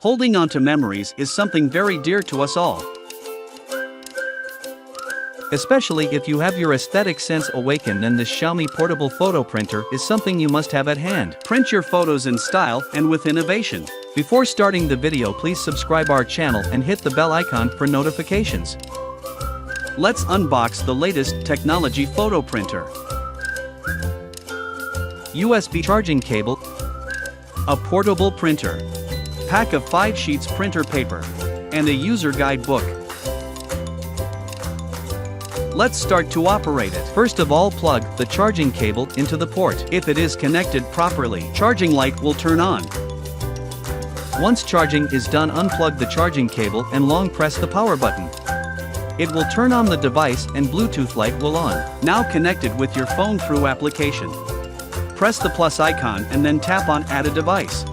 Holding on to memories is something very dear to us all. Especially if you have your aesthetic sense awakened, then this Xiaomi portable photo printer is something you must have at hand. Print your photos in style and with innovation. Before starting the video, please subscribe our channel and hit the bell icon for notifications. Let's unbox the latest technology photo printer. USB charging cable, a portable printer, pack of 5 sheets printer paper, and a user guide book. Let's start to operate it. First of all, plug the charging cable into the port. If it is connected properly, charging light will turn on. Once charging is done, unplug the charging cable and long press the power button. It will turn on the device and Bluetooth light will on. Now connected with your phone through application. Press the plus icon and then tap on Add a device.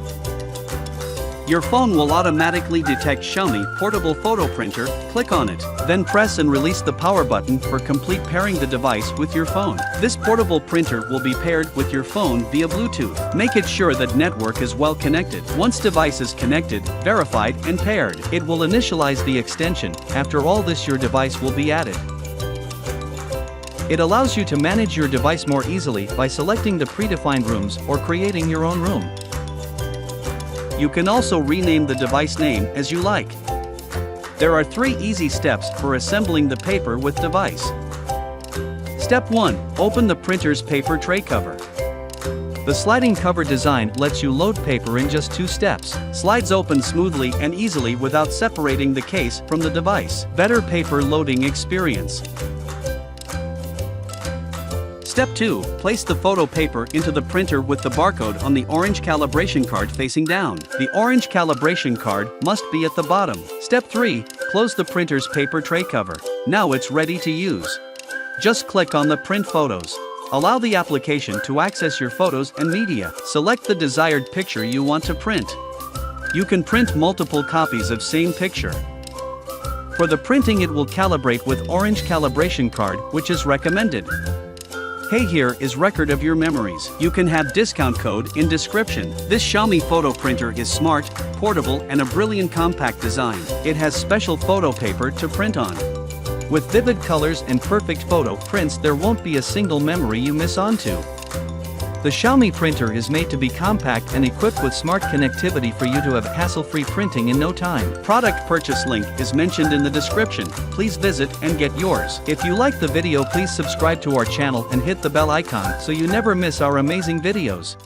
Your phone will automatically detect Xiaomi portable photo printer, click on it. Then press and release the power button for complete pairing the device with your phone. This portable printer will be paired with your phone via Bluetooth. Make it sure that network is well connected. Once device is connected, verified and paired, it will initialize the extension. After all this, your device will be added. It allows you to manage your device more easily by selecting the predefined rooms or creating your own room. You can also rename the device name as you like. There are 3 easy steps for assembling the paper with device. Step 1. Open the printer's paper tray cover. The sliding cover design lets you load paper in just 2 steps. Slides open smoothly and easily without separating the case from the device. Better paper loading experience. Step 2. Place the photo paper into the printer with the barcode on the orange calibration card facing down. The orange calibration card must be at the bottom. Step 3. Close the printer's paper tray cover. Now it's ready to use. Just click on the Print Photos. Allow the application to access your photos and media. Select the desired picture you want to print. You can print multiple copies of same picture. For the printing, it will calibrate with orange calibration card, which is recommended. Hey, here is record of your memories. You can have discount code in description. This Xiaomi photo printer is smart, portable and a brilliant compact design. It has special photo paper to print on. With vivid colors and perfect photo prints, there won't be a single memory you miss onto. The Xiaomi printer is made to be compact and equipped with smart connectivity for you to have hassle-free printing in no time. Product purchase link is mentioned in the description. Please visit and get yours. If you like the video, please subscribe to our channel and hit the bell icon so you never miss our amazing videos.